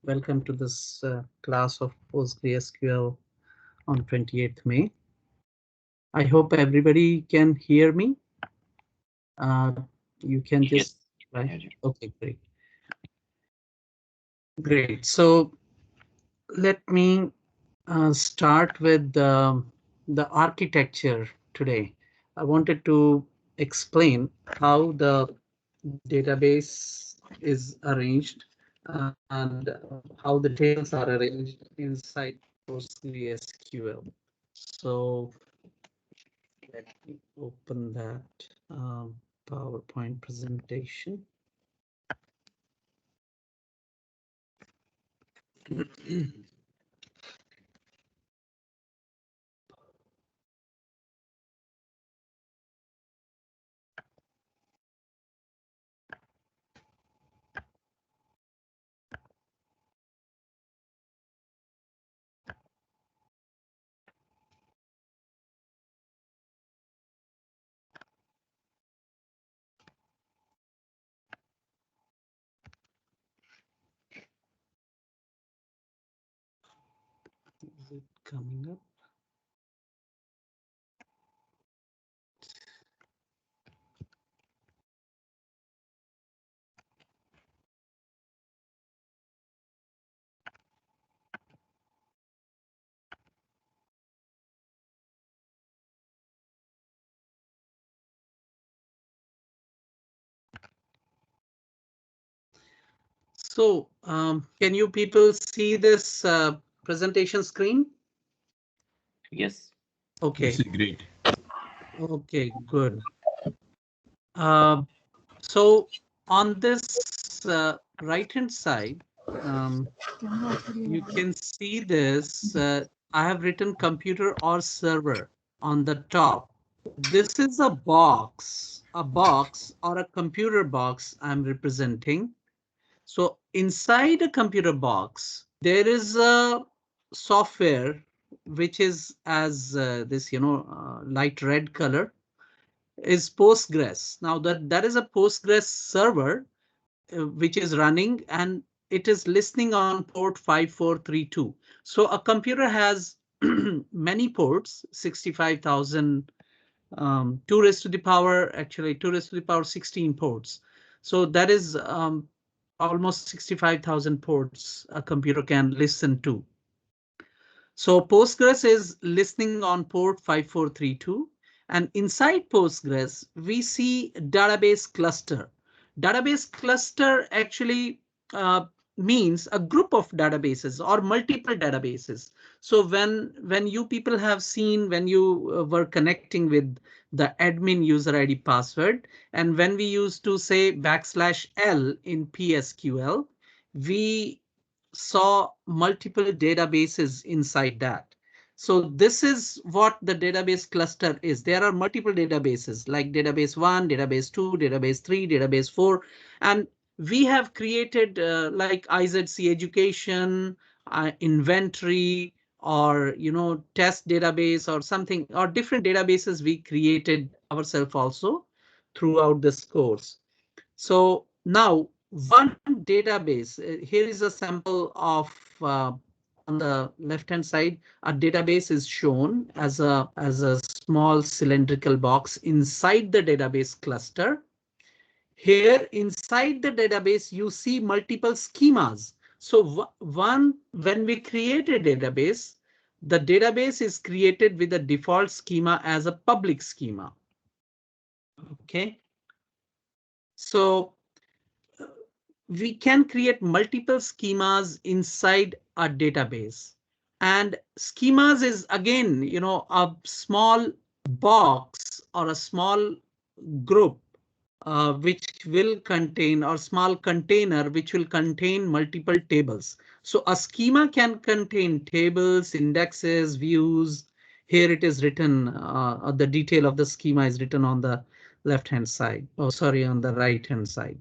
Welcome to this class of PostgreSQL on 28th May. I hope everybody can hear me. You can just, right? Okay, great. Great. So let me start with the architecture today. I wanted to explain how the database is arranged and how the tables are arranged inside PostgreSQL. So let me open that PowerPoint presentation. Is it coming up? So can you people see this presentation screen? Yes. Okay. This is great. Okay, good. So on this right hand side, you can see this. I have written computer or server on the top. This is a box or a computer box I'm representing. So inside a computer box, there is a software which is as this, light red color is Postgres. Now that is a Postgres server which is running and it is listening on port 5432. So a computer has many ports, 65,000, 2 raised to the power, actually 2 raised to the power 16 ports. So that is almost 65,000 ports a computer can listen to. So Postgres is listening on port 5432. And inside Postgres, we see database cluster. Database cluster actually means a group of databases or multiple databases. So when you people have seen when you were connecting with the admin user ID password, and when we used to say \L in PSQL, we saw multiple databases inside that. So this is what the database cluster is. There are multiple databases like database 1, database 2, database 3, database 4, and we have created like IZC education, inventory, or test database or something, or different databases we created ourselves also throughout this course. So now one database, here is a sample of on the left hand side, a database is shown as a small cylindrical box inside the database cluster. Here inside the database, you see multiple schemas. So when we create a database, the database is created with a default schema as a public schema. Okay. So we can create multiple schemas inside a database. And schemas is again, a small box or a small group which will contain, or small container which will contain multiple tables. So a schema can contain tables, indexes, views. Here it is written, the detail of the schema is written on the left hand side. Oh, sorry, on the right hand side.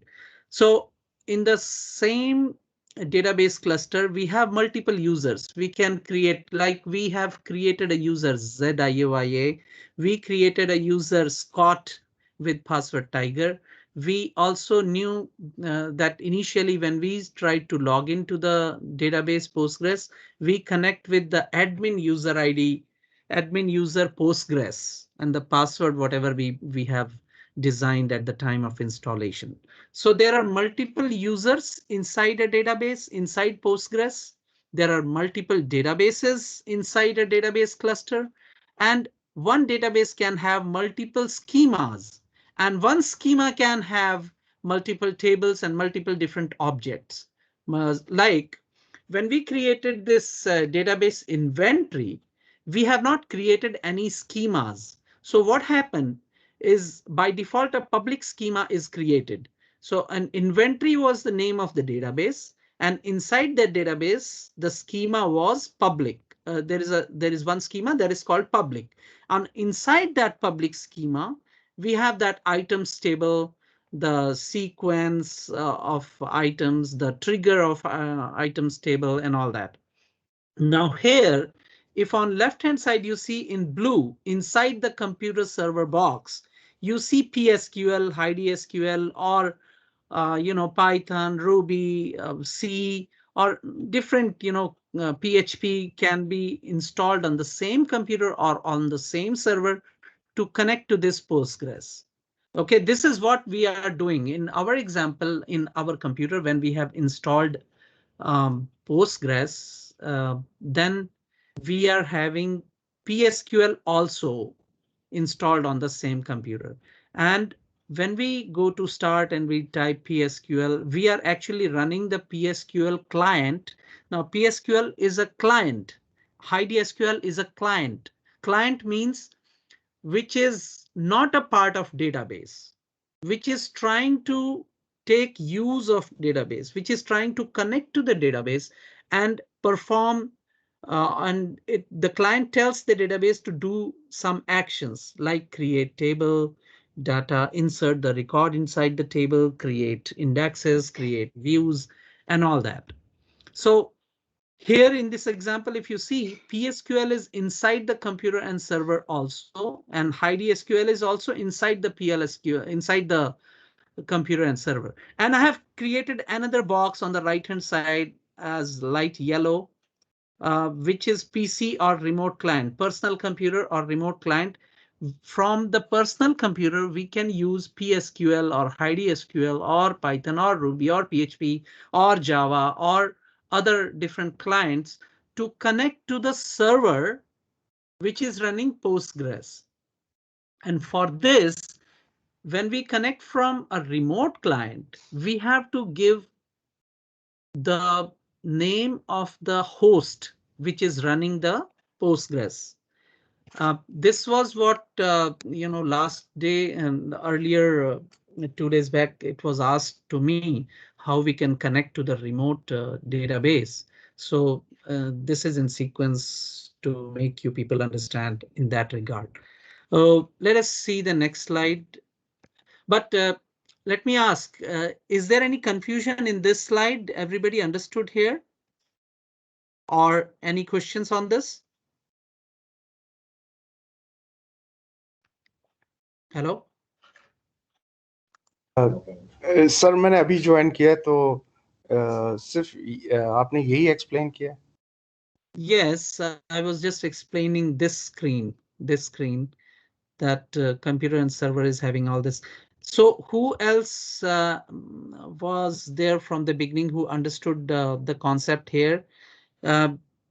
So in the same database cluster, we have multiple users. We can create, like we have created a user ZIOIA. We created a user Scott with password Tiger. we also knew that initially when we tried to log into the database Postgres, we connect with the admin user ID, admin user Postgres, and the password, whatever we have designed at the time of installation. So there are multiple users inside a database, inside Postgres. There are multiple databases inside a database cluster, and one database can have multiple schemas, and one schema can have multiple tables and multiple different objects. Like when we created this database inventory, we have not created any schemas. So what happened is by default, a public schema is created. So an inventory was the name of the database, and inside that database, the schema was public. There is one schema that is called public. And inside that public schema, we have that items table, the sequence of items, the trigger of items table, and all that. Now here, if on left hand side you see in blue inside the computer server box, you see PSQL, HiDSQL, or Python, Ruby, C, or different PHP can be installed on the same computer or on the same server to connect to this Postgres. Okay, this is what we are doing in our example in our computer. When we have installed Postgres, then we are having PSQL also installed on the same computer. And when we go to start and we type PSQL, we are actually running the PSQL client. Now PSQL is a client. HiDSQL is a client. Client means which is not a part of database, which is trying to take use of database, which is trying to connect to the database and perform the client tells the database to do some actions like create table data, insert the record inside the table, create indexes, create views, and all that. So here in this example, if you see, PSQL is inside the computer and server also, and HiDSQL is also inside the PLSQL, inside the computer and server. And I have created another box on the right hand side as light yellow, which is PC or remote client, personal computer or remote client. From the personal computer, we can use PSQL or HiDSQL or Python or Ruby or PHP or Java or other different clients to connect to the server, which is running Postgres. And for this, when we connect from a remote client, we have to give the name of the host which is running the Postgres. This was what last day and earlier 2 days back it was asked to me how we can connect to the remote database. So this is in sequence to make you people understand in that regard. Let us see the next slide. But let me ask, is there any confusion in this slide? Everybody understood here? Or any questions on this? Hello? Sir मैंने अभी join किया है तो सिर्फ आपने यही explain किया. Yes, I was just explaining this screen that computer and server is having all this. So who else was there from the beginning who understood the concept here?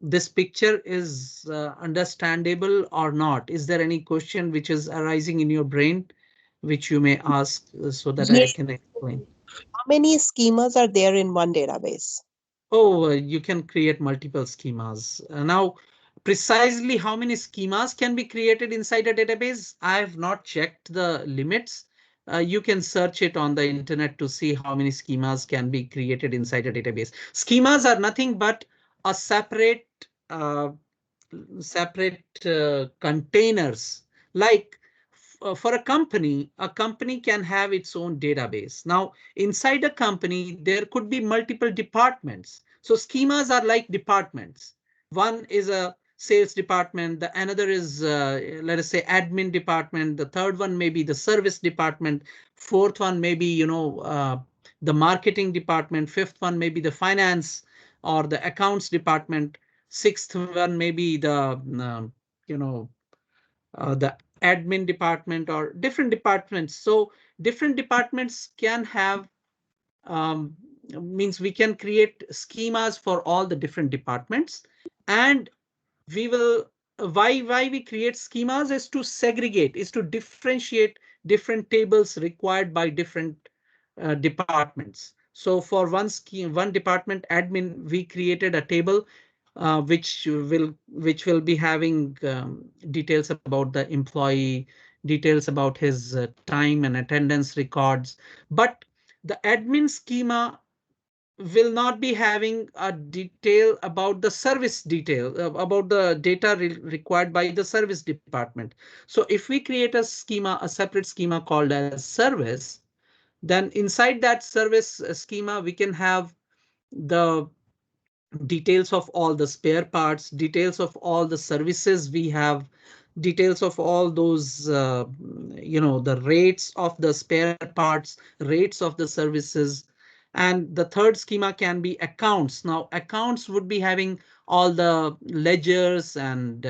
This picture is understandable or not? Is there any question which is arising in your brain, which you may ask so that I Yes. can explain? How many schemas are there in one database? Oh, you can create multiple schemas. Now, precisely how many schemas can be created inside a database? I have not checked the limits. You can search it on the internet to see how many schemas can be created inside a database. Schemas are nothing but a uh, separate containers. Like for a company can have its own database. Now, inside a company, there could be multiple departments. So schemas are like departments. One is a sales department, the another is let us say admin department, the third one may be the service department, fourth one may be the marketing department, fifth one may be the finance or the accounts department, sixth one may be the you know the admin department or different departments. So different departments can have um, means we can create schemas for all the different departments, and we will why we create schemas is to segregate, is to differentiate different tables required by different departments. So for one scheme, one department admin, we created a table which will be having details about the employee, details about his time and attendance records. But the admin schema will not be having a detail about the service detail, about the data required by the service department. So if we create a schema, a separate schema called as service, then inside that service schema, we can have the details of all the spare parts, details of all the services we have, details of all those, the rates of the spare parts, rates of the services. And the third schema can be accounts. Now, accounts would be having all the ledgers and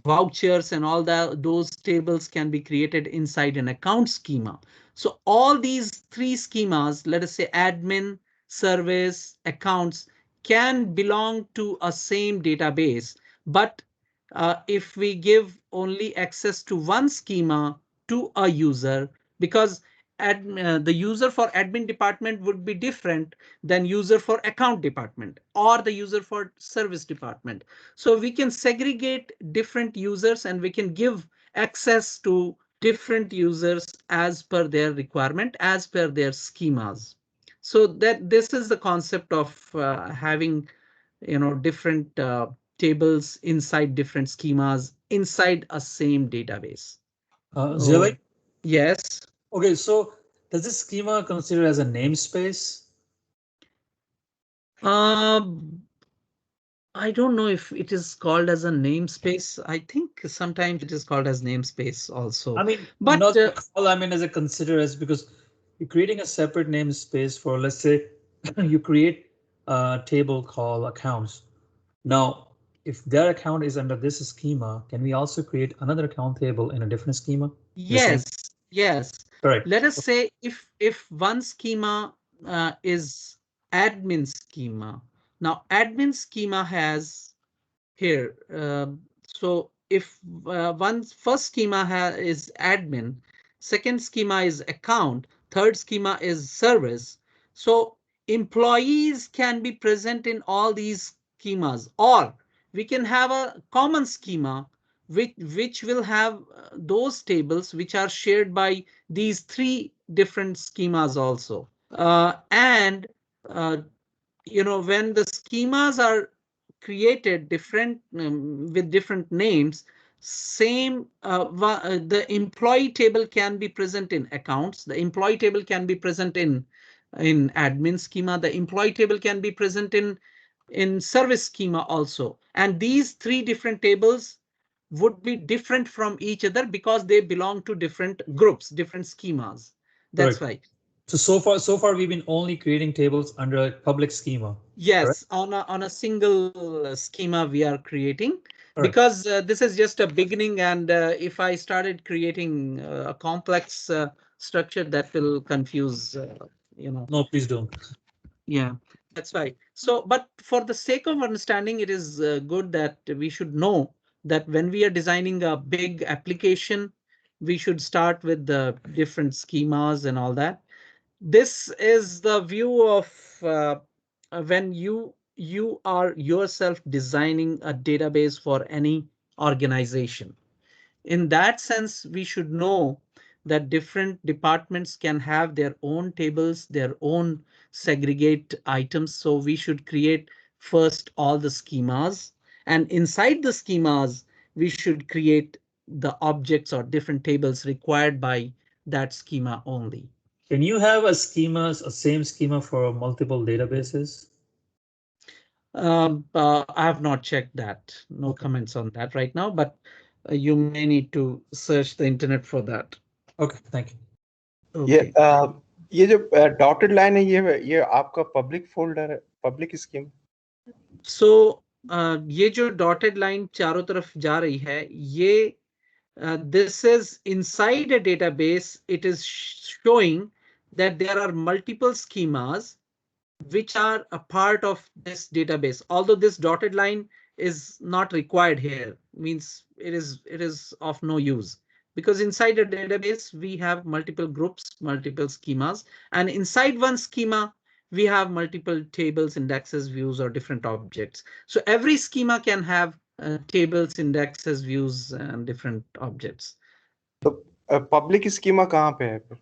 vouchers and all that. Those tables can be created inside an account schema. So all these three schemas, let us say admin, service, accounts, can belong to a same database. But if we give only access to one schema to a user, because the user for admin department would be different than user for account department or the user for service department. So we can segregate different users and we can give access to different users as per their requirement, as per their schemas. So that this is the concept of having different tables inside different schemas inside a same database. Zilli? Yes. Okay, so does this schema consider as a namespace? I don't know if it is called as a namespace. I think sometimes it is called as namespace also. I mean, but not all I mean as a consider as, because you're creating a separate namespace for, let's say, you create a table called accounts. Now, if that account is under this schema, can we also create another account table in a different schema? yes, yes. Correct. Let us say if one schema is admin schema. Now, admin schema has here. So if one first schema is admin, second schema is account, third schema is service. So employees can be present in all these schemas, or we can have a common schema which will have those tables which are shared by these three different schemas also. And when the schemas are created different with different names, same the employee table can be present in accounts, the employee table can be present in admin schema, the employee table can be present in service schema also. And these three different tables would be different from each other because they belong to different groups, different schemas. That's Correct. why. So far we've been only creating tables under a public schema. Yes, on a single schema we are creating. Correct. Because this is just a beginning, and if I started creating a complex structure, that will confuse, No, please don't. Yeah, that's right. So, but for the sake of understanding, it is good that we should know that when we are designing a big application, we should start with the different schemas and all that. This is the view of when you are yourself designing a database for any organization. In that sense, we should know that different departments can have their own tables, their own segregate items. So we should create first all the schemas, and inside the schemas, we should create the objects or different tables required by that schema only. Can you have a same schema for multiple databases? I have not checked that. No comments on that right now, but you may need to search the internet for that. Okay, thank you. ये Okay. ये जो dotted line है ये आपका public folder है, public scheme. So ये जो dotted line चारों तरफ जा रही है, ये this is inside a database. It is showing that there are multiple schemas which are a part of this database. Although this dotted line is not required here, means it is of no use, because inside a database we have multiple groups, multiple schemas, and inside one schema we have multiple tables, indexes, views, or different objects. So every schema can have tables, indexes, views, and different objects. तो public schema कहाँ पे है फिर?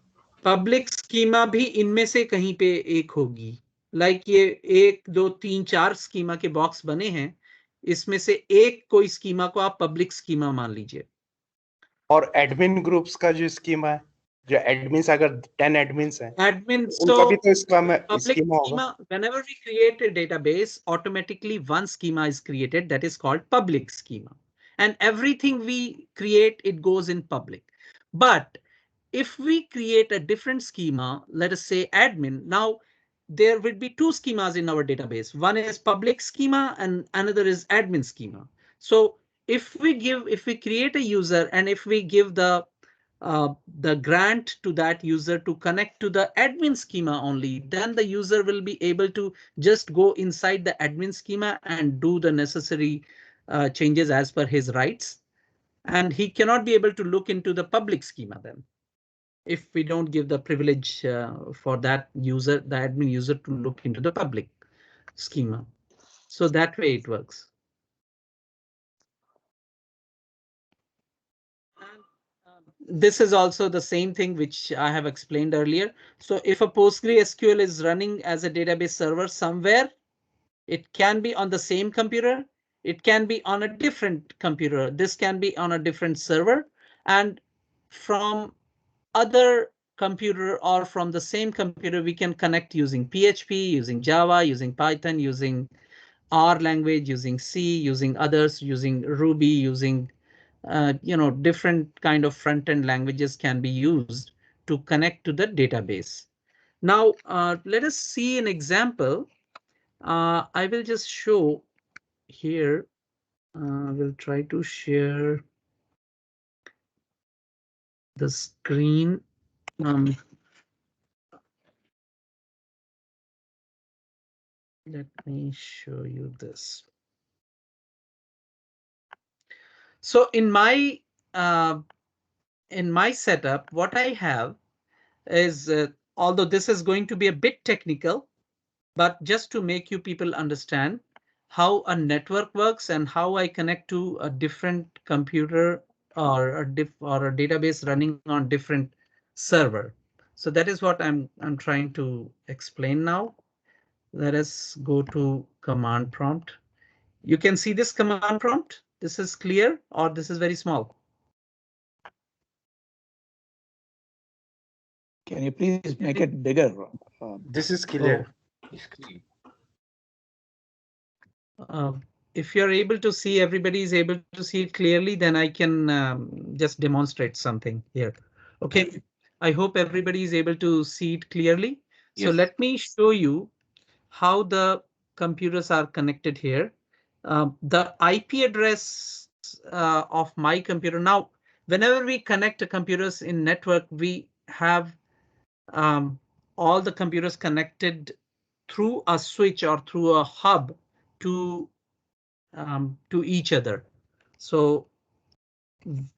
Public schema भी इनमें से कहीं पे एक होगी. लाइक ये 1 2 3 4 स्कीमा के बॉक्स बने हैं, इसमें से एक कोई स्कीमा को आप पब्लिक स्कीमा मान लीजिए. और एडमिन ग्रुप्स का जो स्कीमा है, जो एडमिन्स अगर 10 एडमिन्स हैं, Admin, उनका भी so तो स्कीमा public होगा. schema, whenever we create a database, automatically one schema is created that is called public schema. And everything we create, it goes in public. But if we create a different schema, let us say admin, now there will be two schemas in our database. One is public schema and another is admin schema. So if we create a user and if we give the grant to that user to connect to the admin schema only, then the user will be able to just go inside the admin schema and do the necessary changes as per his rights. And he cannot be able to look into the public schema then, if we don't give the privilege for that user, the admin user, to look into the public schema. So that way it works. This is also the same thing which I have explained earlier. So if a PostgreSQL is running as a database server somewhere, it can be on the same computer. It can be on a different computer. This can be on a different server, and from other computer or from the same computer, we can connect using PHP, using Java, using Python, using R language, using C, using others, using Ruby, using different kind of front-end languages can be used to connect to the database. Now, let us see an example. I will just show here. We'll try to share the screen. Let me show you this. So in my setup, what I have is, although this is going to be a bit technical, but just to make you people understand how a network works and how I connect to a different computer or a database running on different server. So that is what I'm trying to explain now. Let us go to command prompt. You can see this command prompt. This is clear, or this is very small. Can you please make it bigger? This is clear. If you're able to see, everybody is able to see it clearly, then I can just demonstrate something here. Okay, I hope everybody is able to see it clearly. So Yes. let me show you how the computers are connected here. The IP address of my computer. Now, whenever we connect the computers in network, we have all the computers connected through a switch or through a hub to each other. So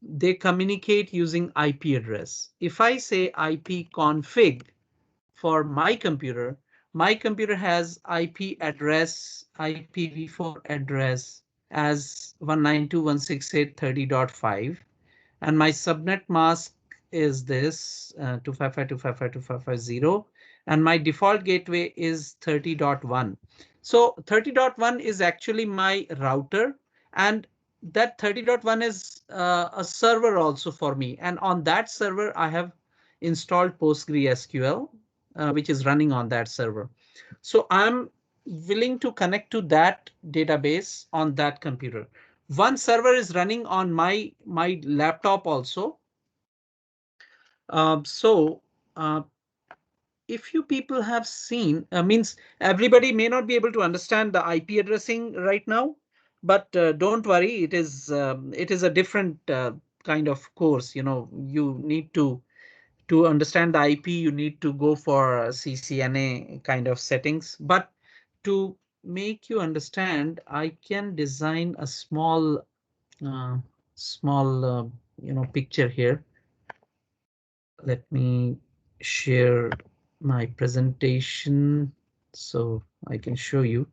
they communicate using IP address. If I say IP config for my computer has IP address, IPv4 address as 192.168.30.5, and my subnet mask is this 255.255.255.0, and my default gateway is 30.1. So 30.1 is actually my router, and that 30.1 is a server also for me. And on that server, I have installed PostgreSQL, which is running on that server. So I'm willing to connect to that database on that computer. One server is running on my laptop also. So if you people have seen, means everybody may not be able to understand the IP addressing right now, but don't worry, it is a different kind of course. You know, you need to understand the IP, you need to go for CCNA kind of settings. But to make you understand, I can design a small, uh, picture here. Let me share my presentation so I can show you.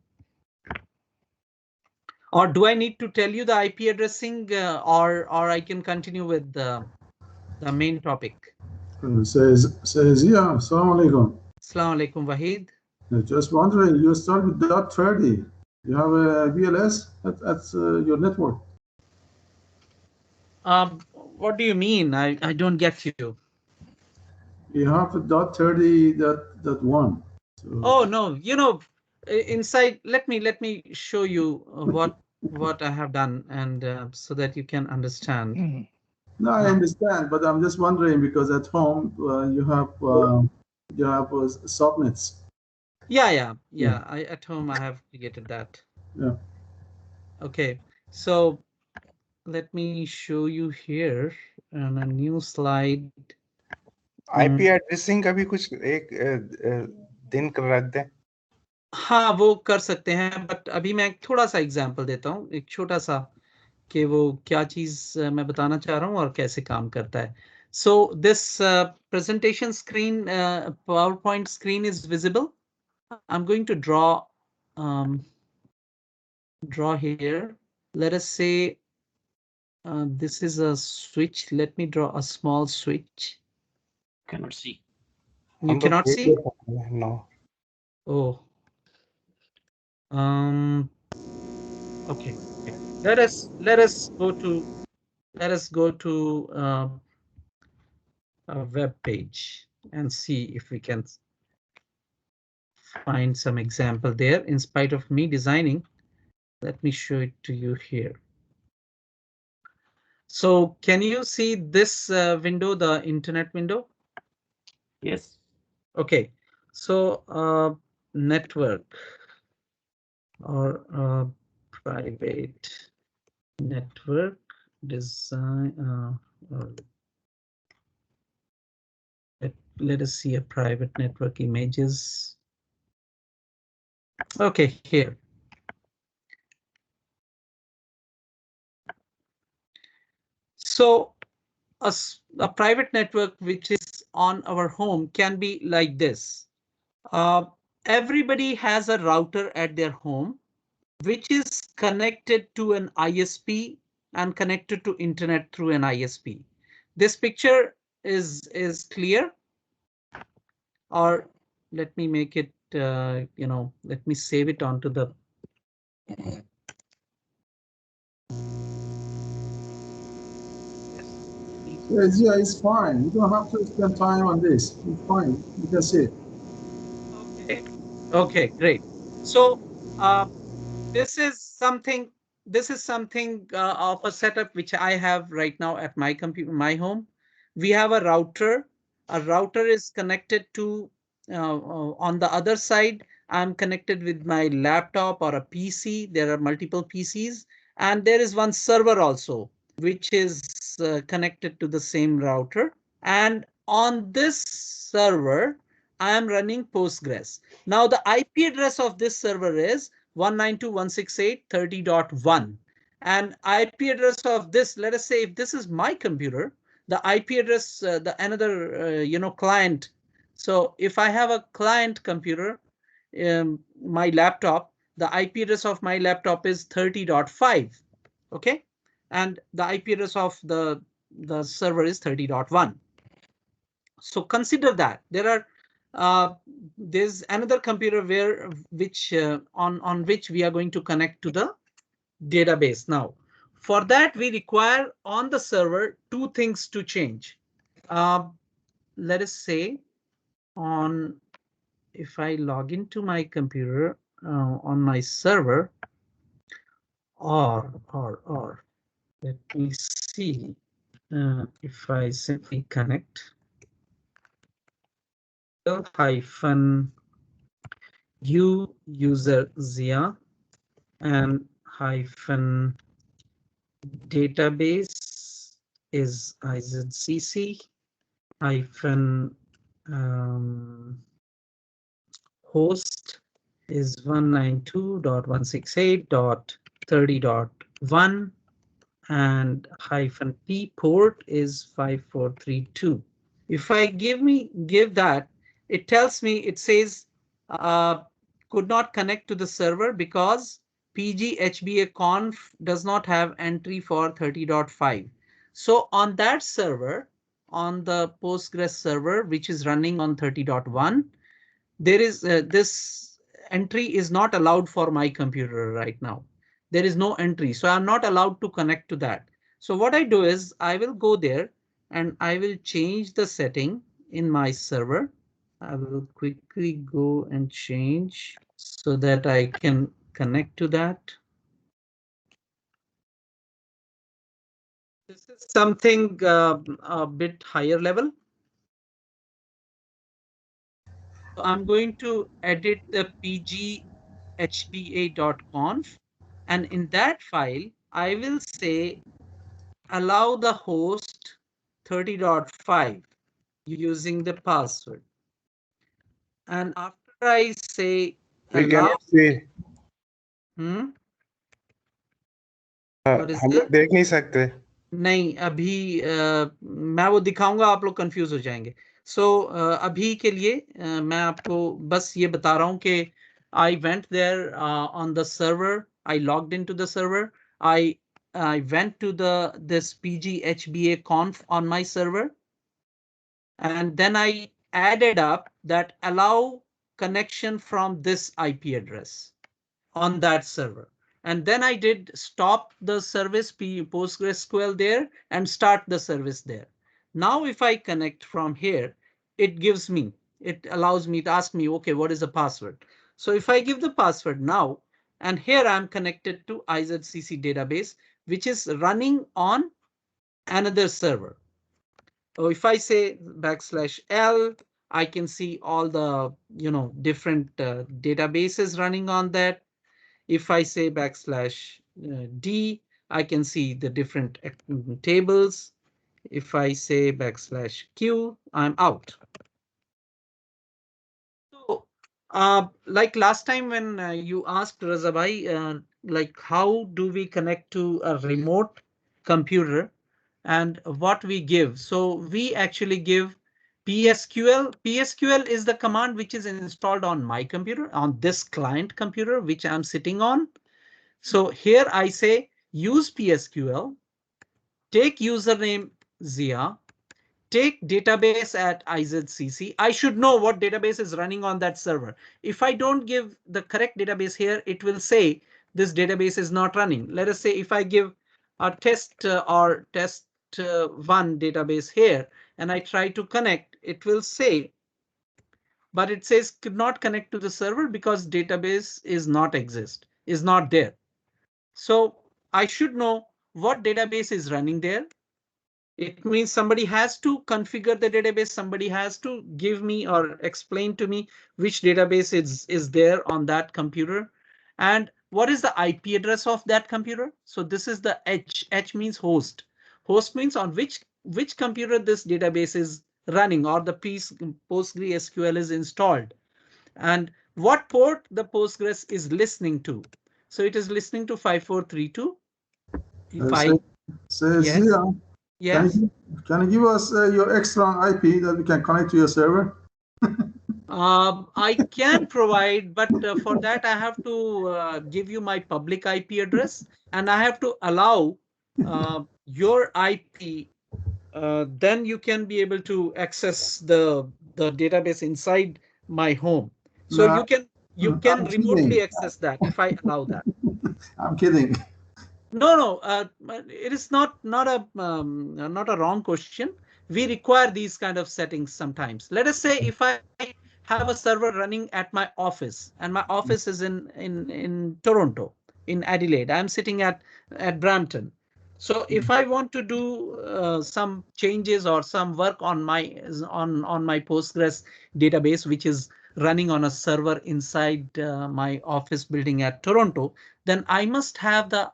Or do I need to tell you the IP addressing, or I can continue with the main topic? Says yeah. Assalamu alaikum. Assalamu alaikum, Wahid. Just wondering, you start with .30. You have a VLS at your network. What do you mean? I don't get you. You have a .30.1. So, Oh no, you know, inside. Let me show you what I have done, and so that you can understand. no, I understand, but I'm just wondering because at home you have subnets. Yeah. At home I have created that. Yeah. Okay, so let me show you here on a new slide. IP addressing का भी कुछ एक दिन कर रख दें. हाँ, वो कर सकते हैं, बट अभी मैं थोड़ा सा एग्जांपल देता हूँ, एक छोटा सा, कि वो क्या चीज मैं बताना चाह रहा हूँ और कैसे काम करता है. So this presentation screen, PowerPoint screen is visible. I'm going to draw here. Let us say this is a switch. Let me draw a small switch. Cannot see. You cannot see? No. Oh. Okay. Let us go to a web page and see if we can find some example there. In spite of me designing, let me show it to you here. So can you see this window, the internet window? Yes. Okay, so network or private network design. Let us see a private network images. Okay, here. So a private network which is on our home can be like this. Everybody has a router at their home, which is connected to an ISP and connected to internet through an ISP. This picture is clear, or let me make it, let me save it onto the. Yes, yeah, it's fine. You don't have to spend time on this. It's fine. You can see it. Okay, great. So this is something of a setup which I have right now at my computer, my home. We have a router. A router is connected to on the other side. I'm connected with my laptop or a PC. There are multiple PCs, and there is one server also, which is connected to the same router. And on this server, I am running Postgres. Now the IP address of this server is 192.168.30.1. And IP address of this, let us say if this is my computer, the IP address, the another, client. So if I have a client computer, my laptop, the IP address of my laptop is 30.5. Okay. And the IP address of the server is 30.1. So consider that there's another computer on which we are going to connect to the database. Now, for that we require on the server two things to change. Let us say if I log into my computer on my server, or let me see if I simply connect hyphen u user Zia and hyphen database is IZCC hyphen host is 192.168.30.1 and hyphen p port is 5432. If I give that, it tells me, it says could not connect to the server because pghbaconf does not have entry for 30.5. So on that server, on the Postgres server, which is running on 30.1, there is this entry is not allowed for my computer right now. There is no entry, so I'm not allowed to connect to that. So what I do is I will go there and I will change the setting in my server. I will quickly go and change so that I can connect to that. This is something a bit higher level. So I'm going to edit the pghba.conf, and in that file, I will say allow the host 30.5 using the password. And after I say We allow, cannot see. what is हम लोग it? देख नहीं सकते. नहीं, अभी मैं वो दिखाऊंगा, आप लोग कंफ्यूज हो जाएंगे. सो अभी के लिए मैं आपको बस ये बता रहा हूँ कि I went there on the server. I logged into the server. I went to this pghba conf on my server, and then I added up that allow connection from this IP address on that server. And then I did stop the service PostgreSQL there and start the service there. Now, if I connect from here, it gives me, it allows me to ask me, okay, what is the password? So if I give the password now, and here I'm connected to IZCC-Database, which is running on another server. So if I say \L, I can see all the different databases running on that. If I say \D, I can see the different tables. If I say \Q, I'm out. So, like last time when you asked Razabhai, like how do we connect to a remote computer and what we give? So we actually give PSQL. PSQL is the command which is installed on my computer, on this client computer, which I'm sitting on. So here I say use PSQL, take username Zia, take database at IZCC. I should know what database is running on that server. If I don't give the correct database here, it will say this database is not running. Let us say if I give a test or test1 database here and I try to connect, it will say, but it says could not connect to the server because database is not there. So I should know what database is running there. It means somebody has to configure the database. Somebody has to give me or explain to me which database is there on that computer and what is the IP address of that computer. So this is the H. H means host. Host means on which computer this database is running or the PostgreSQL is installed and what port the Postgres is listening to. So it is listening to 5432. If I yes. Zia, Yes. can you give us your extra IP that we can connect to your server? I can provide, but for that I have to give you my public IP address and I have to allow your IP. Then you can be able to access the database inside my home. So No, you can I'm remotely kidding. access that if I allow that. I'm kidding. No, it is not a wrong question. We require these kind of settings sometimes. Let us say if I have a server running at my office, and my office is in Toronto, in Adelaide. I'm sitting at Brampton. So if I want to do some changes or some work on my Postgres database, which is running on a server inside my office building at Toronto, then I must have the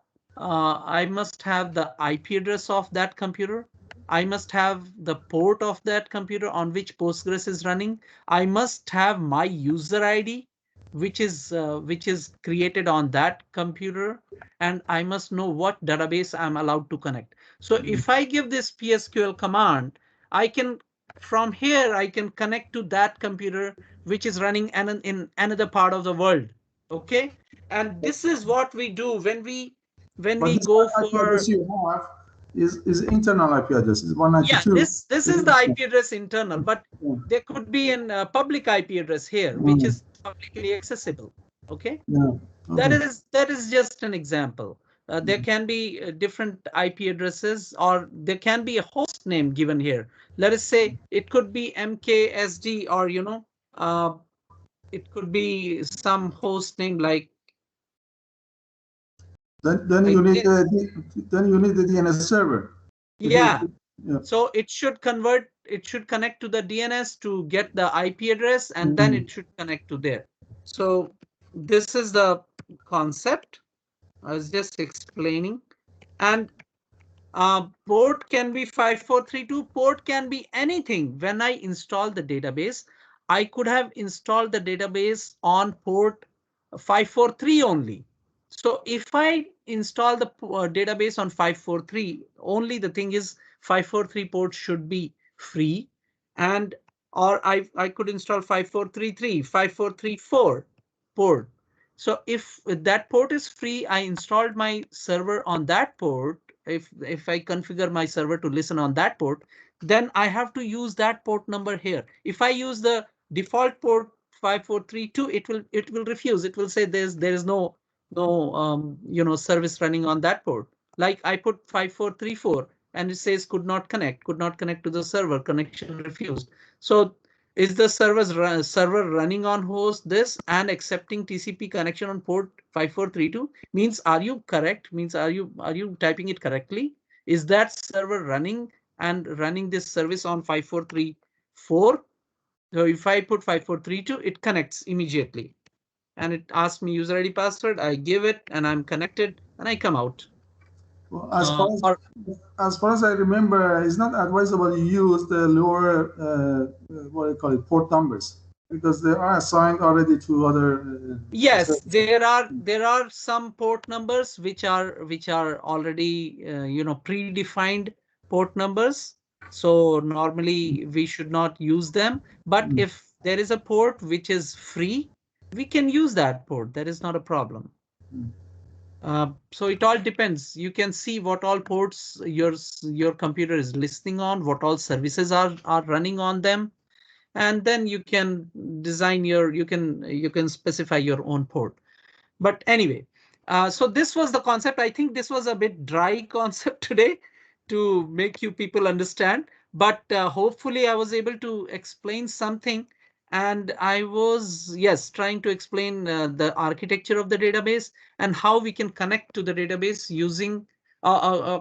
IP address of that computer. I must have the port of that computer on which Postgres is running. I must have my user ID, which is created on that computer, and I must know what database I'm allowed to connect. So if I give this PSQL command, I can from here I can connect to that computer which is running in another part of the world. Okay, and this is what we do when we But this go IP for. address you have is internal IP address. It's 192. Yeah, this is the IP address internal, but Yeah. there could be a public IP address here, which is publicly accessible. Okay, Yeah. Okay. that is just an example. There can be different IP addresses, or there can be a host name given here. Let us say it could be MKSD, or it could be some host name like. Then you need the DNS server. Yeah. Yeah. So it should connect to the DNS to get the IP address, and then it should connect to there. So this is the concept I was just explaining. And port can be 5432, port can be anything. When I install the database, I could have installed the database on port 543 only. So if I install the database on 543, only the thing is 543 port should be free, and or I could install 5433, 5434 port. So if that port is free, I installed my server on that port. If I configure my server to listen on that port, then I have to use that port number here. If I use the default port 5432, it will refuse. It will say there is no service running on that port. Like I put 5434 and it says could not connect to the server, connection refused. So is the server running on host this and accepting TCP connection on port 5432? Means are you correct? Means are you typing it correctly? Is that server running and running this service on 5434? So if I put 5432, it connects immediately. And it asks me user ID password. I give it and I'm connected and I come out. Well, as far as I remember, it's not advisable you use the lower what do you call it, port numbers, because they are assigned already to other. Yes, there are some port numbers which are already predefined port numbers. So normally we should not use them. But if there is a port which is free, we can use that port. That is not a problem. So it all depends. You can see what all ports your computer is listening on, what all services are running on them, and then you can design you can specify your own port. But anyway, so this was the concept. I think this was a bit dry concept today to make you people understand, but hopefully I was able to explain something. And I was, yes, trying to explain the architecture of the database and how we can connect to the database using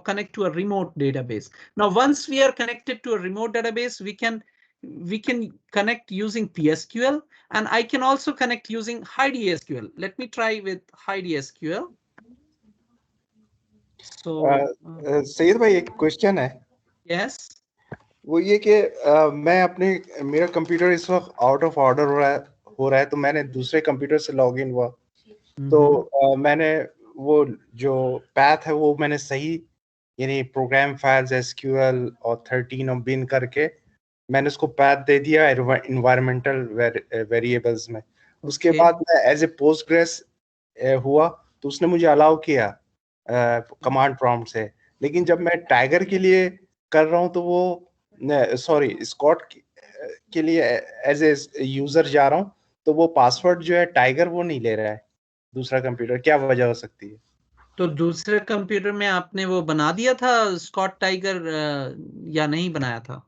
connect to a remote database. Now, once we are connected to a remote database, we can connect using PSQL, and I can also connect using HideSQL. Let me try with HideSQL. So, Syed भाई एक question है. yes. वो ये कि मेरा computer इस वक्त out of order हो रहा है तो मैंने दूसरे कंप्यूटर से लॉग इन हुआ तो मैंने वो जो पैथ है वो मैंने सही यानी प्रोग्राम फाइल्स एसक्यूएल और 13 और बिन करके मैंने उसको पैथ दे दिया एनवायरमेंटल वेरिएबल्स में. उसके बाद मैं एज ए पोस्टग्रेस हुआ तो उसने मुझे अलाउ किया कमांड प्रॉम्प्ट से. लेकिन जब मैं टाइगर के लिए कर रहा हूं तो वो सॉरी स्कॉट के लिए एज ए यूजर जा रहा हूं तो वो पासवर्ड जो है टाइगर वो नहीं ले रहा है दूसरा कंप्यूटर. क्या वजह हो सकती है? तो दूसरे कंप्यूटर में आपने वो बना दिया था स्कॉट टाइगर या नहीं बनाया था?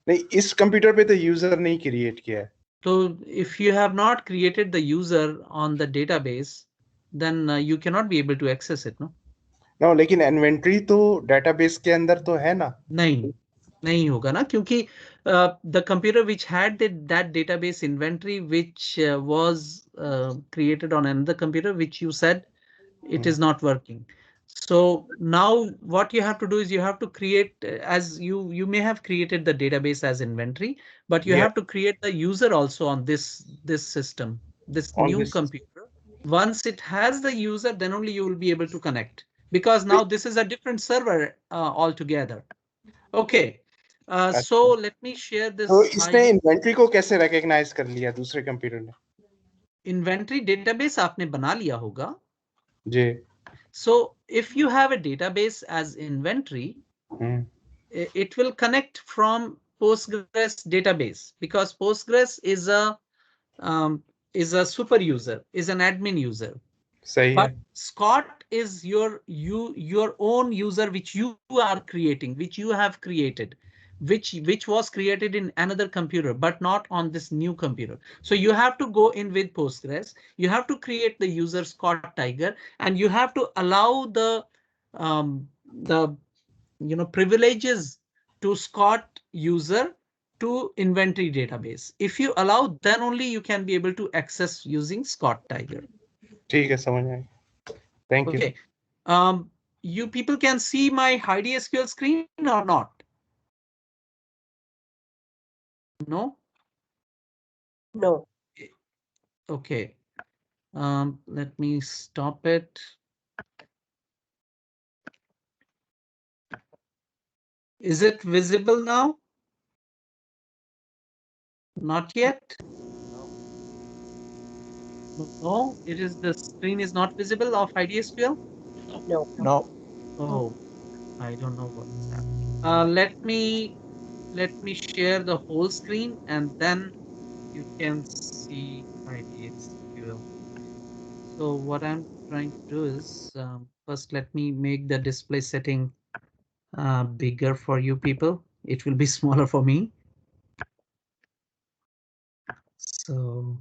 नहीं, इस कंप्यूटर पे तो यूजर नहीं क्रिएट किया है. So if you have not created the user on the database, then you cannot be able to access it, no? No, लेकिन इन्वेंटरी तो डेटाबेस के अंदर तो है ना? नहीं होगा ना, क्योंकि the computer which had that database inventory which was created on another computer, which you said it is not working. So now what you have to do is you have to create, as you may have created the database as inventory, but you have to create the user also on this system, this new computer. Once it has the user, then only you will be able to connect, because now this is a different server altogether. Okay. So let me share this. तो इसने inventory को कैसे recognise कर लिया दूसरे computer ने? Inventory database आपने बना लिया होगा जी. So if you have a database as inventory, it will connect from Postgres database, because Postgres is a super user, is an admin user. सही But है. Scott is your own user, which you are creating, which you have created, which was created in another computer, but not on this new computer. So you have to go in with Postgres. You have to create the user Scott Tiger, and you have to allow the privileges to Scott user to inventory database. If you allow, then only you can be able to access using Scott Tiger. ठीक है, समझ आया. Thank you. Okay. You people can see my HiDSQL screen or not? No? No. Okay. Let me stop it. Is it visible now? Not yet. No, the screen is not visible of HiDSQL. No. No. Oh, I don't know what is happening. Let me share the whole screen, and then you can see HiDSQL. So what I'm trying to do is first let me make the display setting bigger for you people. It will be smaller for me. So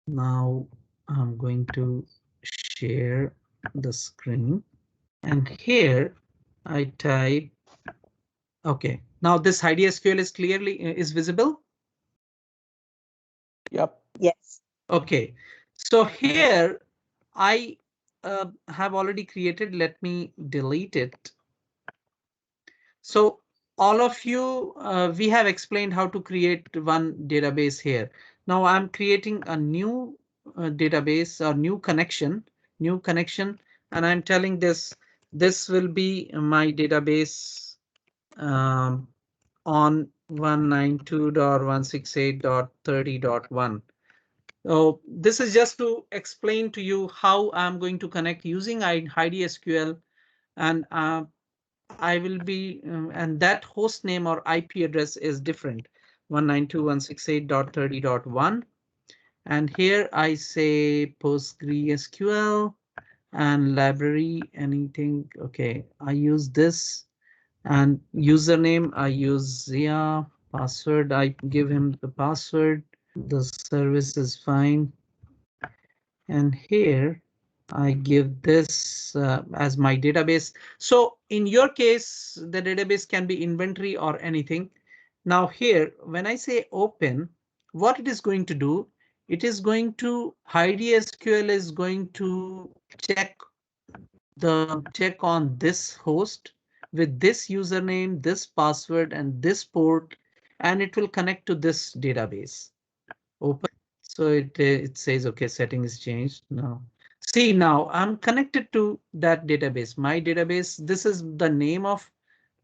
now I'm going to share the screen, and here I type. Okay, now this HiDSQL is clearly is visible. Yep. Yes. Okay, so here I have already created. Let me delete it. So all of you, we have explained how to create one database here. Now I'm creating a new database or new connection, and I'm telling this will be my database on 192.168.30.1. So this is just to explain to you how I'm going to connect using HiDSQL, and I will be, and that host name or IP address is different, 192.168.30.1. And here I say PostgreSQL and library, anything. Okay, I use this, and username I use Zia, password I give him the password. The service is fine. And here I give this as my database. So in your case, the database can be inventory or anything. Now here, when I say open, what it is going to do, it is going to, HiDSQL is going to check on this host with this username, this password, and this port, and it will connect to this database. Open. So it says, OK, setting is changed now. See, now I'm connected to that database. My database, this is the name of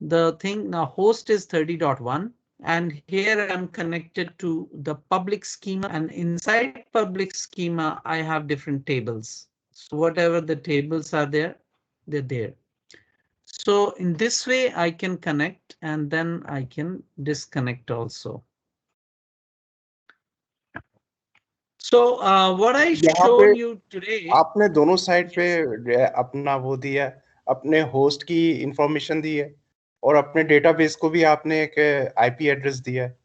the thing. Now host is 30.1. And here I'm connected to the public schema. And inside public schema, I have different tables. So whatever the tables are there, they're there. So in this way, I can connect, and then I can disconnect also. So what I shown you today, आपने दोनों side पे अपना वो दिया, अपने host की information दी है, और अपने डेटाबेस को भी आपने एक आईपी एड्रेस दिया है.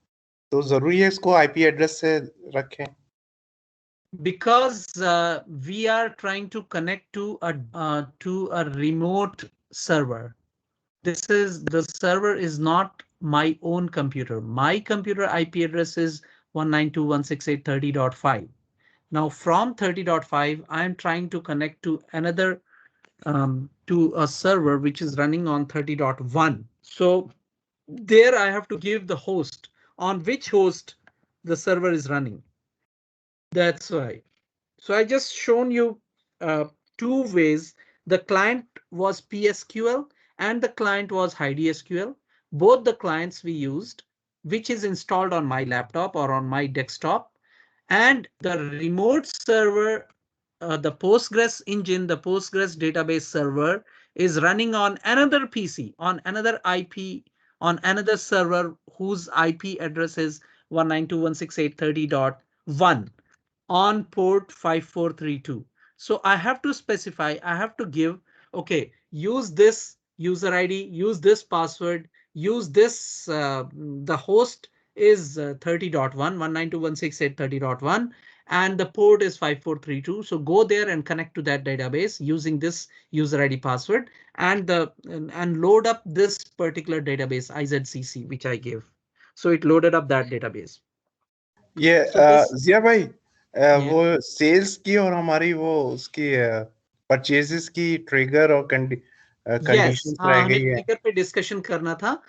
तो जरूरी है इसको आईपी एड्रेस से रखें? Because we are trying to connect to a remote server. This is the server is not my own computer. My computer IP address is 192.168.30.5. Now from 30.5, I'm trying to connect to another to a server which is running on 30.1. So there I have to give the host on which host the server is running. That's why. So I just shown you two ways. The client was PSQL and the client was HiDSQL. Both the clients we used, which is installed on my laptop or on my desktop, and the remote server, the Postgres engine, the Postgres database server is running on another PC, on another IP, on another server whose IP address is 192.168.30.1 on port 5432. So I have to specify, I have to give, OK, use this user ID, use this password, use this, the host is 30.1, 192.168.30.1, and the port is 5432. So go there and connect to that database using this user ID password and load up this particular database IZCC, which I give. So it loaded up that database. ये जिया भाई वो sales की और हमारी वो उसकी purchases की trigger और कंडीशंस रह गई है। ट्रिगर पे डिस्कशन करना था।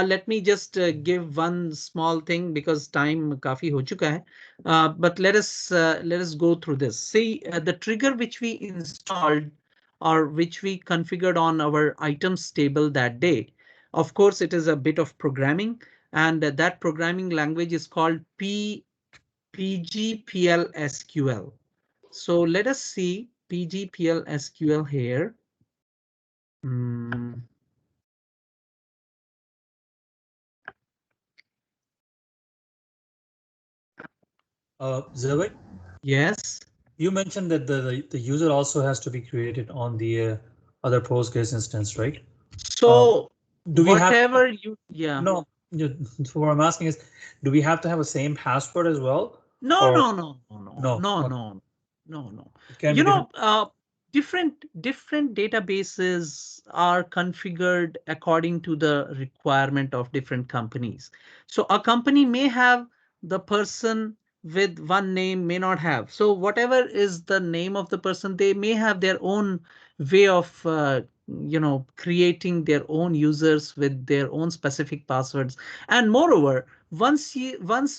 Let me just give one small thing because time काफी हो चुका है, but let us go through this. See the trigger which we installed or which we configured on our items table that day. Of course, it is a bit of programming, and that programming language is called PGPL-SQL. So let us see PGPL-SQL here. Zaved? Yes. You mentioned that the user also has to be created on the other Postgres instance, right? So do we whatever have, you, yeah. No, so what I'm asking is, do we have to have the same password as well? No, or, no, no, no, no, no, no, okay. no, no, no. It can You be know, different databases are configured according to the requirement of different companies. So a company may have the person with one name, may not have. So whatever is the name of the person, they may have their own way of creating their own users with their own specific passwords. And moreover, once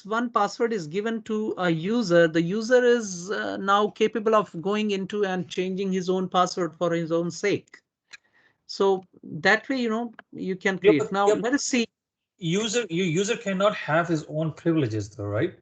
one password is given to a user, the user is now capable of going into and changing his own password for his own sake. So that way, you can create. Now let us see. User cannot have his own privileges though, right?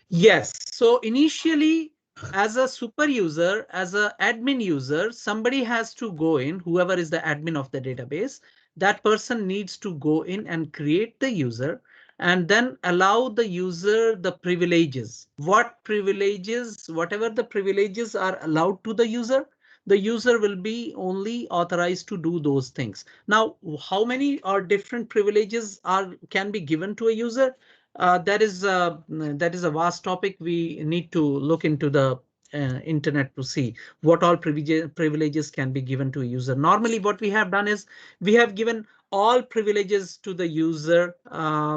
Yes. So initially, as a super user, as an admin user, somebody has to go in, whoever is the admin of the database, that person needs to go in and create the user and then allow the user the privileges. What privileges, whatever the privileges are allowed to the user will be only authorized to do those things. Now, how many or different privileges can be given to a user? That is a vast topic. We need to look into the internet to see what all privileges can be given to a user. Normally, what we have done is we have given all privileges to the user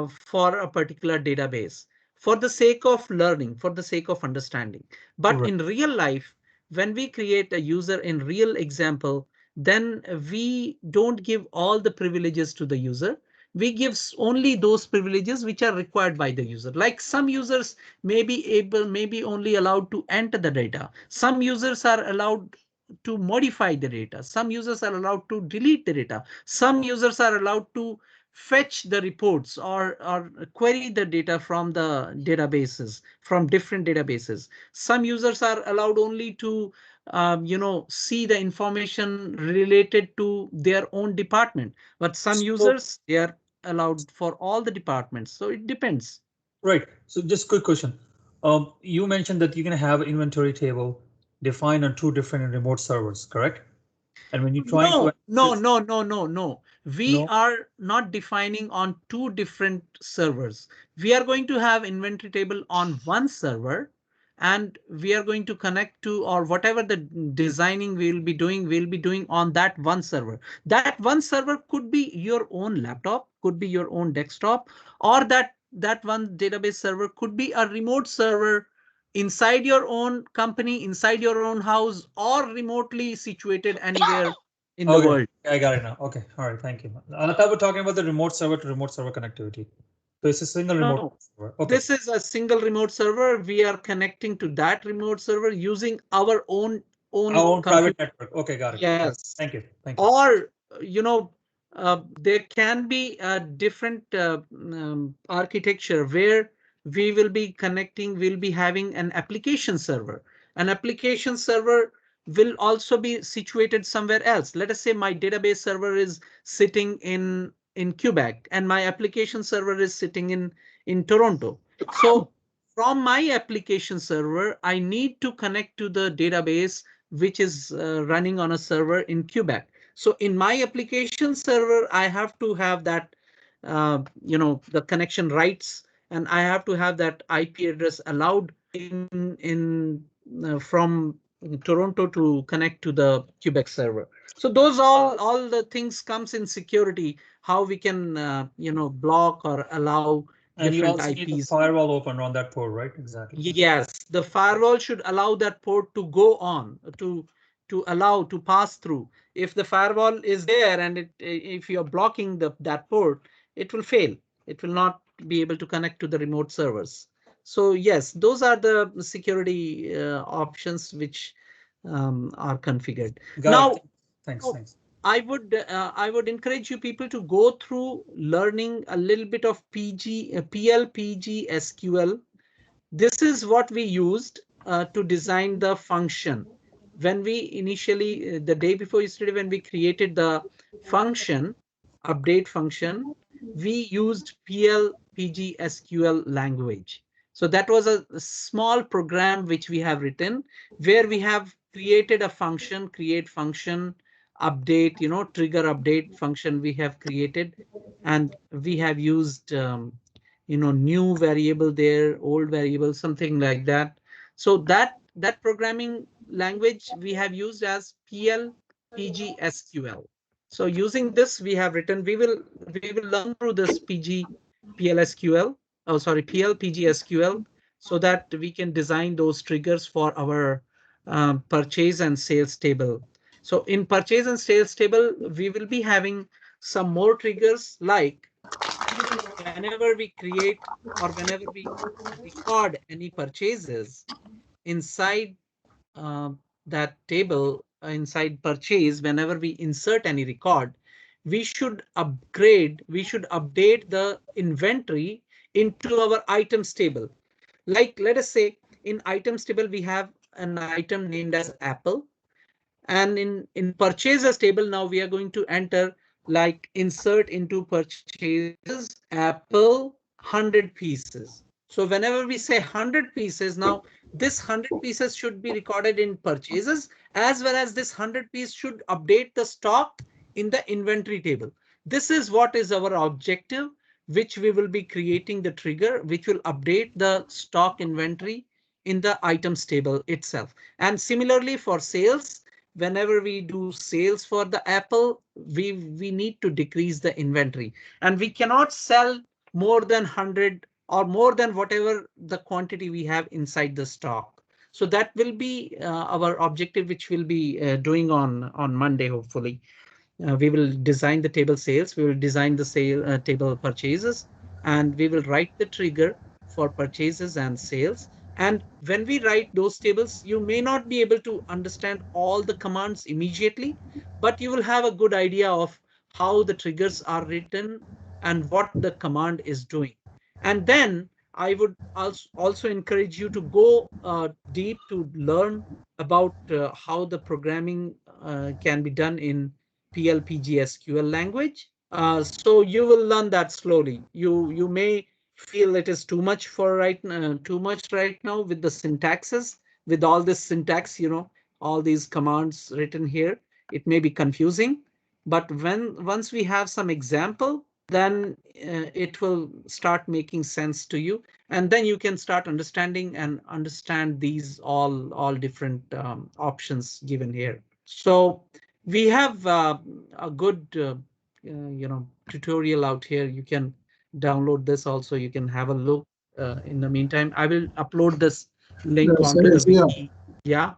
for a particular database for the sake of learning, for the sake of understanding. But in real life, when we create a user in real example, then we don't give all the privileges to the user. We give only those privileges which are required by the user. Like some users may be only allowed to enter the data. Some users are allowed to modify the data. Some users are allowed to delete the data. Some users are allowed to fetch the reports or query the data from the databases, from different databases. Some users are allowed only to see the information related to their own department, but some users, they are allowed for all the departments. So it depends. Right. So just quick question. You mentioned that you can have an inventory table defined on two different remote servers, correct? And when you're trying No, to no, access- no, no, no, no. We No? are not defining on two different servers. We are going to have inventory table on one server, and we are going to connect to, or whatever the designing we'll be doing on that one server. That one server could be your own laptop, could be your own desktop, or that one database server could be a remote server inside your own company, inside your own house, or remotely situated anywhere in the Okay, world. I got it now. Okay, all right, thank you. I thought we're talking about the remote server to remote server connectivity. So it's a single remote No, server. Okay. this is a single remote server. We are connecting to that remote server using our own Our own computer. private network. Okay, got it. Yes. Thank you. Thank you. Or, there can be a different architecture where we will be connecting, we'll be having an application server. An application server will also be situated somewhere else. Let us say my database server is sitting in Quebec and my application server is sitting in Toronto. So from my application server, I need to connect to the database which is running on a server in Quebec. So in my application server, I have to have that, the connection rights, and I have to have that IP address allowed in from Toronto to connect to the Quebec server. So those all the things comes in security, how we can block or allow And you different also need the IPs. firewall open on that port, right? Exactly. Yes, the firewall should allow that port to go on, to allow to pass through. If the firewall is there and if you're blocking that port, it will fail. It will not be able to connect to the remote servers. So yes, those are the security options which are configured. Got Now, it. Thanks. I would encourage you people to go through learning a little bit of PL/PG SQL. This is what we used to design the function. When we initially, the day before yesterday, when we created the function, update function, we used PL/PG-SQL language. So that was a small program which we have written where we have created a function, create function, update, trigger update function we have created. And we have used new variable there, old variable, something like that. So that programming language we have used as PL/PG-SQL. So using this, we have written, we will learn through this PL/SQL, oh sorry, PL/PG-SQL, so that we can design those triggers for our purchase and sales table. So in purchase and sales table, we will be having some more triggers, like whenever we create or whenever we record any purchases inside uh, that table, inside purchase, whenever we insert any record, we should update the inventory into our items table. Like, let us say in items table, we have an item named as Apple. And in purchases table, now we are going to enter, like, insert into purchases Apple 100 pieces. So whenever we say 100 pieces, now this 100 pieces should be recorded in purchases, as well as this 100 piece should update the stock in the inventory table. This is what is our objective, which we will be creating the trigger, which will update the stock inventory in the items table itself. And similarly for sales, whenever we do sales for the Apple, we need to decrease the inventory, and we cannot sell more than 100 or more than whatever the quantity we have inside the stock. So that will be our objective, which we'll be doing on Monday, hopefully. We will design the table sales, we will design the table purchases, and we will write the trigger for purchases and sales. And when we write those tables, you may not be able to understand all the commands immediately, but you will have a good idea of how the triggers are written and what the command is doing. And then I would also encourage you to go deep to learn about how the programming can be done in PL/PG-SQL language. So you will learn that slowly. You may feel it is too much right now with the syntaxes, with all this syntax, all these commands written here. it may be confusing, but once we have some example, then it will start making sense to you, and then you can start understanding and understand these all different options given here. So we have a good tutorial out here. You can download this also. You can have a look. In the meantime, I will upload this link Yes, onto the yeah. wiki. Yeah.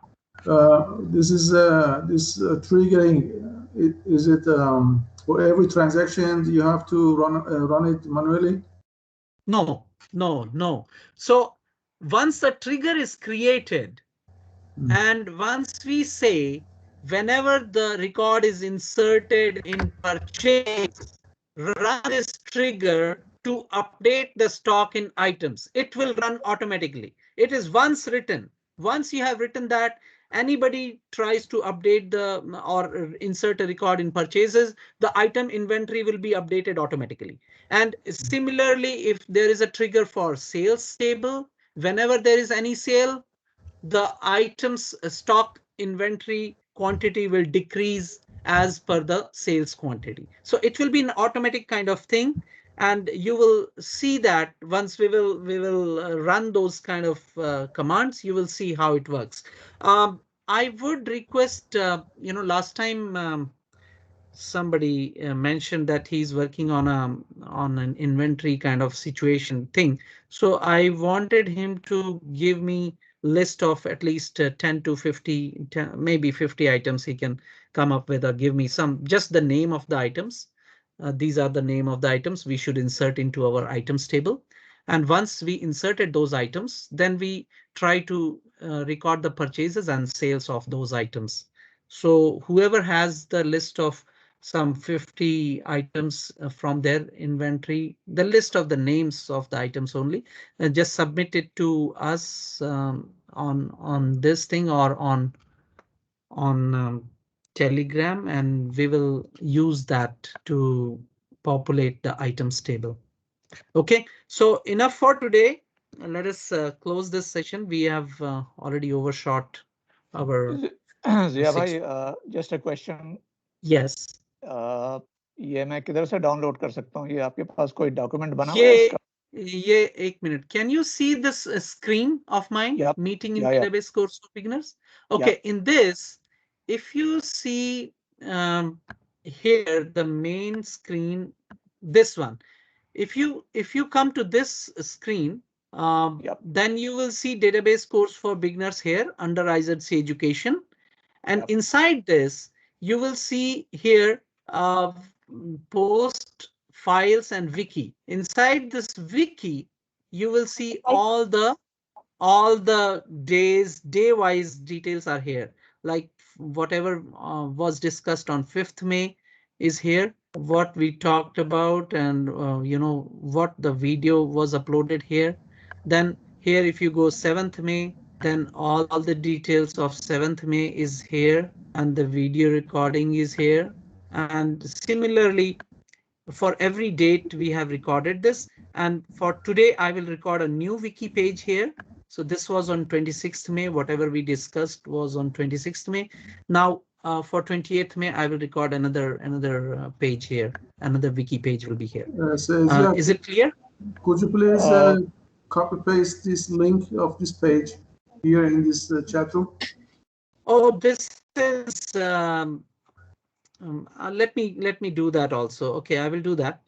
This is this triggering. Is it for every transaction you have to run it manually? No. So once the trigger is created, and once we say whenever the record is inserted in purchase, run this trigger to update the stock in items, it will run automatically. It is once written. Once you have written that, anybody tries to update the or insert a record in purchases, the item inventory will be updated automatically. And similarly, if there is a trigger for sales table, whenever there is any sale, the items stock inventory quantity will decrease as per the sales quantity. So it will be an automatic kind of thing. And you will see that once we will run those kind of commands, you will see how it works. I would request, last time somebody mentioned that he's working on an inventory kind of situation thing. So I wanted him to give me list of at least 10 to 50, 10, maybe 50 items he can come up with, or give me just the name of the items. These are the name of the items we should insert into our items table. And once we inserted those items, then we try to record the purchases and sales of those items. So whoever has the list of some 50 items from their inventory, the list of the names of the items only, just submit it to us on this thing or on Telegram, and we will use that to populate the items table. Okay, so enough for today. Let us close this session. We have already overshot our. Ziya bhai, just a question. Yes. ये मैं किधर से download कर सकता हूँ? ये आपके पास कोई डॉक्यूमेंट बना हुआ है इसका? ये एक minute. Can you see this screen of mine? Yep. Meeting in Yeah. database course for beginners. Okay, in this, if you see here the main screen, this one. If you come to this screen, then you will see database course for beginners here under IZC-Education, and inside this you will see here post, files, and wiki. Inside this wiki, you will see all the day-wise details are here. Like whatever was discussed on 5th May is here. What we talked about, and what the video was uploaded here. Then here, if you go 7th May, then all the details of 7th May is here, and the video recording is here. And similarly, for every date we have recorded this, and for today I will record a new wiki page here. So this was on 26th May. Whatever we discussed was on 26th May. Now for 28th May, I will record another page here. Another wiki page will be here. Is it clear? Could you please copy paste this link of this page here in this chat room? Oh, this is. Let me do that also. Okay, I will do that.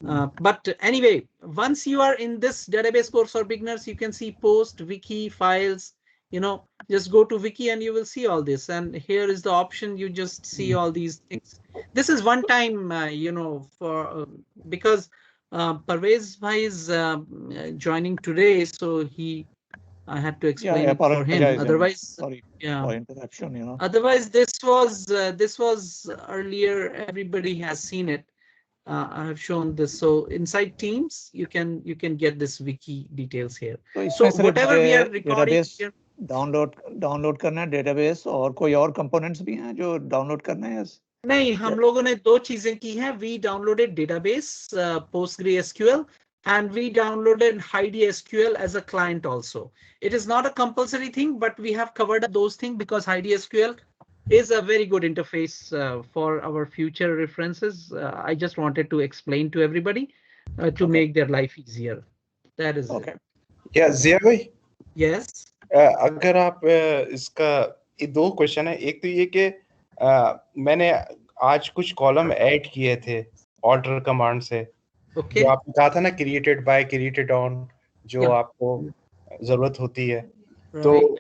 But anyway, once you are in this database course for beginners, you can see post, wiki, files. Just go to wiki and you will see all this. And here is the option. You just see all these things. This is one time, for because Parvez bhai is joining today, so I had to explain it for him. Otherwise, sorry for interruption. Otherwise, this was earlier. Everybody has seen it. I have shown this. So inside Teams, you can get this wiki details here. So whatever we are recording here, download करना है database, और कोई और components भी हैं जो download करना है? नहीं, हम लोगों ने दो चीजें की हैं. We downloaded database, PostgreSQL, and we downloaded HideSQL as a client also. It is not a compulsory thing, but we have covered those things because HideSQL is a very good interface for our future references. I just wanted to explain to everybody to make their life easier. That is Okay. it. या जिया भाई, Yes. अगर आप इसका ये दो question है। एक तो ये कि मैंने आज कुछ कॉलम ऐड किए थे ऑर्डर कमांड से, Okay. जो आपने कहा था ना क्रिएटेड बाय क्रिएटेड ऑन, जो Yeah. आपको जरूरत होती है। तो Right.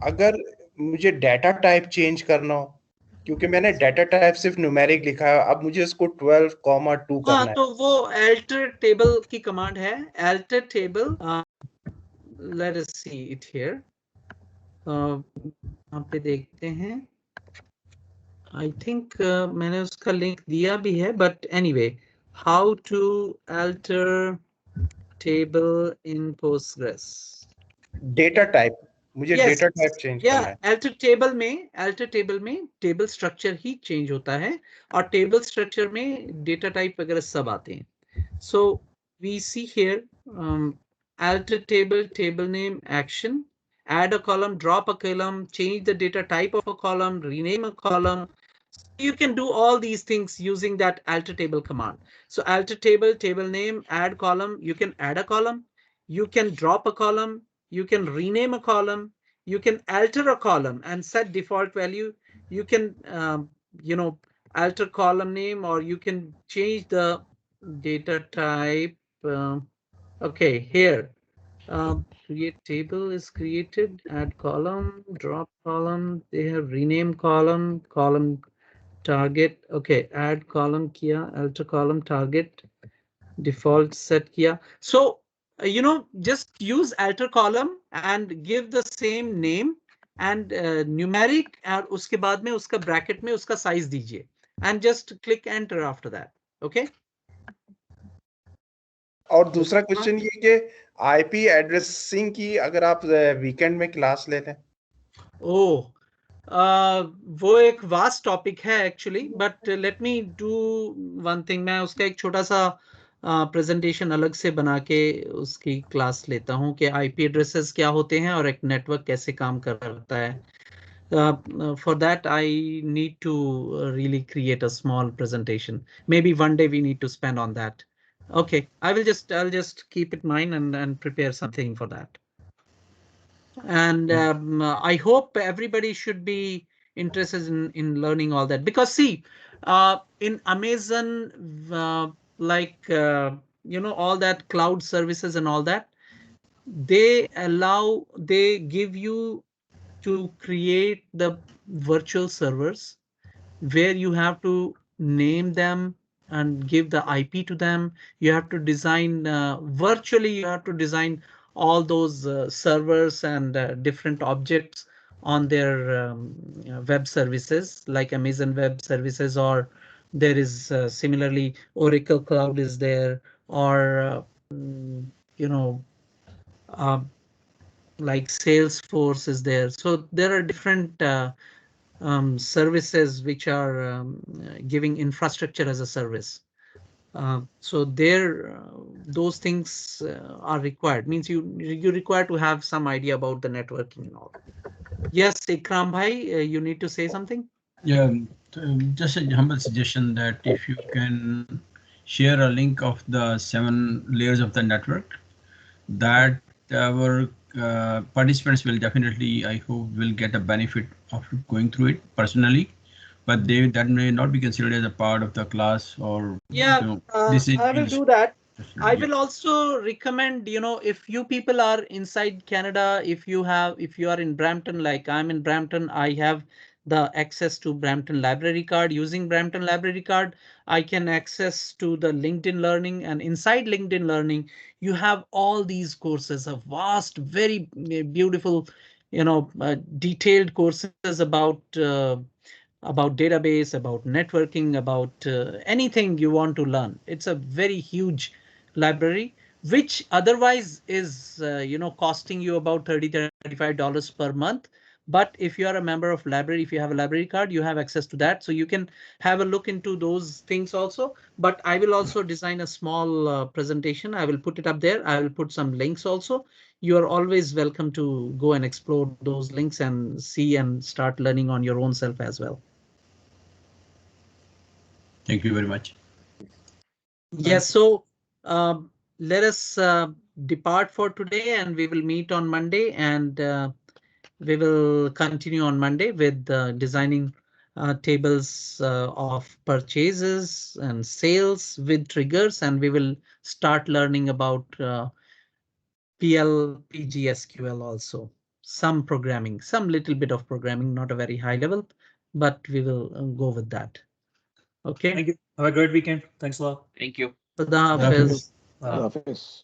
अगर मुझे डाटा टाइप चेंज करना हो, क्योंकि मैंने डाटा टाइप सिर्फ न्यूमेरिक लिखा है, अब मुझे इसको 12,2 करना हाँ, है। तो वो alter table की कमांड है, alter table. Let us see it here. यहाँ पे देखते हैं। I think मैंने उसका लिंक दिया भी है, but anyway, how to alter table in Postgres. Data type, मुझे Yes. डेटा टाइप चेंज करना Yeah, है। alter table में table structure ही change होता है और table structure में data type वगैरह सब आते हैं. So we see here alter table, table name, action, add a column, drop a column, change the data type of a column, rename a column. You can do all these things using that alter table command. So alter table, table name, add column, you can add a column, you can drop a column, you can rename a column, you can alter a column and set default value. You can, alter column name, or you can change the data type. Okay, here, create table is created, add column, drop column, they have rename column, column target. Okay, add column kiya, alter column target, default set kiya. So, just use alter column and give the same name and numeric, और उसके बाद में उसका bracket में उसका size दीजिए and just click enter after that. Okay. और दूसरा क्वेश्चन ये कि आईपी एड्रेसिंग की अगर आप वीकेंड में क्लास ले लें। ओह, वो एक वास्ट टॉपिक है actually, but let me do one thing. मैं उसका एक छोटा सा प्रेजेंटेशन अलग से बना के उसकी क्लास लेता हूँ कि आईपी एड्रेसेस क्या होते हैं और एक नेटवर्क कैसे काम करता है। For that, I need to really create a small presentation. Maybe one day we need to spend on that. Okay, I'll just keep it in mind and prepare something for that. And I hope everybody should be interested in learning all that, because see, in Amazon, all that cloud services and all that, they give you to create the virtual servers where you have to name them and give the IP to them. You have to design virtually, you have to design all those servers and different objects on their web services like Amazon Web Services, or there is similarly Oracle Cloud is there, or you know like Salesforce is there. So there are different services which are giving infrastructure as a service. So there, those things are required. Means you require to have some idea about the networking and all. Yes, Ikram bhai, you need to say something. Yeah, just a humble suggestion that if you can share a link of the 7 layers of the network, that our participants will definitely, I hope, will get a benefit of going through it personally, but that may not be considered as a part of the class, or Yeah, this is I will do that. I yeah. will also recommend, if you people are inside Canada, if you are in Brampton, like I'm in Brampton, I have the access to Brampton library card. Using Brampton library card, I can access to the LinkedIn Learning, and inside LinkedIn Learning, you have all these courses, a vast, very beautiful, detailed courses about database, about networking, about anything you want to learn. It's a very huge library, which otherwise is, costing you about $30-$35 per month. But if you are a member of library, if you have a library card, you have access to that. So you can have a look into those things also. But I will also design a small presentation. I will put it up there. I will put some links also. You are always welcome to go and explore those links and see and start learning on your own self as well. Thank you very much. Yes, so let us depart for today, and we will meet on Monday, and we will continue on Monday with designing tables of purchases and sales with triggers, and we will start learning about PL, PGSQL also. Some programming, some little bit of programming, not a very high level, but we will go with that. Okay. Thank you. Have a great weekend. Thanks a lot. Thank you. Khuda Hafiz. Office.